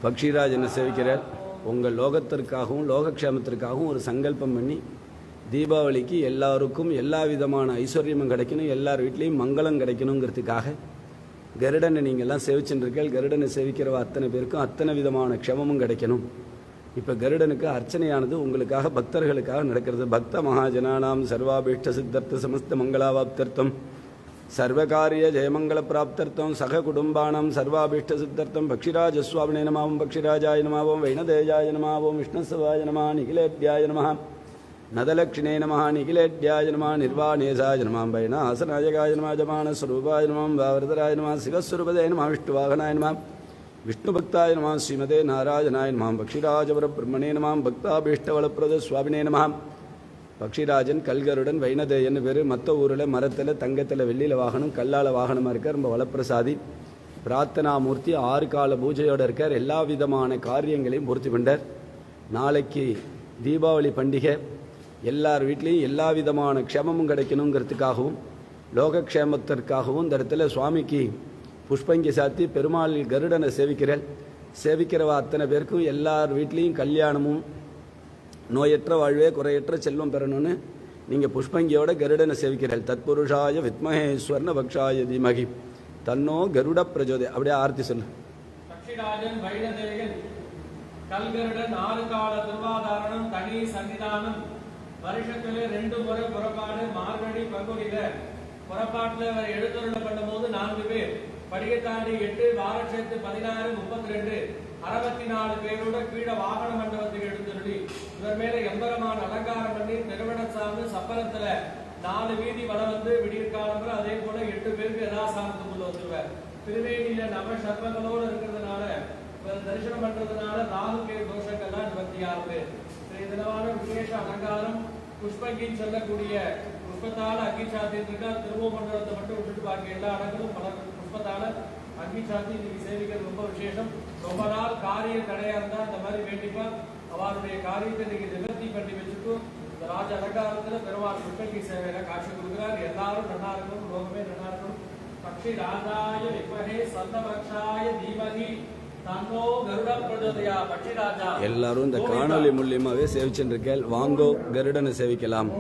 பக்ஷிராஜனை சேவிக்கிறார். உங்கள் லோகத்திற்காகவும் லோகக்ஷேமத்திற்காகவும் ஒரு சங்கல்பம் பண்ணி தீபாவளிக்கு எல்லாருக்கும் எல்லா விதமான ஐஸ்வர்யமும் கிடைக்கணும், எல்லார் வீட்லேயும் மங்களம் கிடைக்கணுங்கிறதுக்காக கருடனை நீங்கள்லாம் சேவிச்சுருக்கீர்கள். கருடனை சேவிக்கிறவ அத்தனை பேருக்கும் அத்தனை விதமான க்ஷமமும் கிடைக்கணும். இப்போ கருடனுக்கு அர்ச்சனையானது உங்களுக்காக பக்தர்களுக்காக நடக்கிறது. பக்த மகாஜனானாம் சர்வாபீஷ்ட சித்தர்த்த சமஸ்த மங்களாவாப்தர்த்தம் சர்வகாரிய ஜெயமங்கள பிராப்தர்த்தம் சக குடும்பானாம் சர்வாபீஷ்ட சித்தர்த்தம் பக்ஷிராஜஸ்வாமினே நமாவும் பக்ஷிராஜாய நமாவும் வைணதேஜாய நமாவும் விஷ்ணசவாய நம நிகிலேத்யாய நம நதலக்ஷ்ணே நம நிகிலேட்யாய நம நிர்வாணேசாய நமாம் வைணாசநாயகாய நம ஜமானஸ்வரூபாய நமாம் வாவரதராய நம சிவஸ்வரூபதே நம விஷ்ணுவாகனாய நம விஷ்ணுபக்தாய நம ஸ்ரீமதே நாராயணாய நம பக்ஷிராஜவர பிரம்மணே நம பக்தாபீஷ்டவளப்பிரத சுவாமினே நம. பக்ஷிராஜன் கல்கருடன் வைணதேயன்னு பேர். மற்ற ஊரில் மரத்தில் தங்கத்தில் வெள்ளியில் வாகனம் கல்லால் வாகனமாக இருக்கார். ரொம்ப வளப்பிரசாதி பிரார்த்தனாமூர்த்தி 6 கால பூஜையோடு இருக்கார். எல்லா விதமான காரியங்களையும் பூர்த்தி பண்ணார். நாளைக்கு தீபாவளி பண்டிகை. எல்லார் வீட்லேயும் எல்லா விதமான க்ஷேமமும் கிடைக்கணுங்கிறதுக்காகவும் லோகக்ஷேமத்திற்காகவும் இந்த இடத்துல சுவாமிக்கு புஷ்பங்கி சாத்தி பெருமாள் கருடனை சேவிக்கிறவா அத்தனை பேருக்கும் எல்லார் வீட்லேயும் கல்யாணமும் நோயற்ற வாழ்வே குறையற்ற செல்வம் பெறணும்னு நீங்கள் புஷ்பங்கியோட கருடனை சேவிக்கிறீர்கள். தத்புருஷாய வித்மஹே ஸ்வர்ண பக்ஷாய தீமகி தன்னோ கருட பிரஜோதே. அப்படியே ஆர்த்தி சொல்லு. பக்ஷிராஜன் வைணதேயன் கல்கருடன் 6 கால திருவாதாரணம் தனி சன்னிதானம் வருஷத்திலே 2 முறை புறப்பாடு மார்கழி பங்குனில புறப்பாட்டில் அவர் எழுத்தருளை பண்ணும்போது 4 பேர் படியத்தாண்டி 8 வாரட்சத்து 16 32 64 பேரோட கீழே வாகன மண்டபத்துக்கு எடுத்துருடி இவர் மேல எம்பரமான அலங்காரம் பண்ணி நிறுவனம் சார்ந்து சப்பரத்துல 4 வீதி வளம் வந்து விடியற்காலங்கள் அதே போல 8 பேருக்கு யதாசானத்துக்குள்ள வந்துருவார். திருவேணியில நவ சர்வங்களோடு இருக்கிறதுனால தரிசனம் பண்றதுனால 4 பேர் தோஷங்கள்லாம் 26 பேர். இதனால விசேஷ அலங்காரம் புஷ்பங்கின்னு சொல்லக்கூடிய புஷ்பத்தால அங்கி சாத்திட்டு திரும்ப மண்டலத்தை மட்டும் விட்டுட்டு பாக்கி எல்லா இடங்களும் பல புஷ்பத்தால அங்கி சாத்தி இன்னைக்கு சேவிக்கிறது ரொம்ப விசேஷம். ரொம்ப நாள் காரிய தடையா இருந்தா இந்த மாதிரி வேண்டிப்பா அவருடைய காரியத்தை இன்னைக்கு நிவர்த்தி பண்ணி வச்சுட்டு இந்த ராஜ அலங்காரத்துல பெருமாள் புஷ்பங்கி சேவையில காட்சி கொடுக்கிறார். எல்லாரும் நல்லா இருக்கணும், லோகமே நல்லா இருக்கணும். பக்ஷி ராஜாய வித்மஹே சந்தபக்ஷாய தீமஹி தன்னோ கருட பிரஜோதயா. பக்ஷி ராஜா எல்லாரும் இந்த காணொலி மூலியமாவே சேவிச்சுருக்கேன். வாங்கோ கருடனை சேவிக்கலாம்.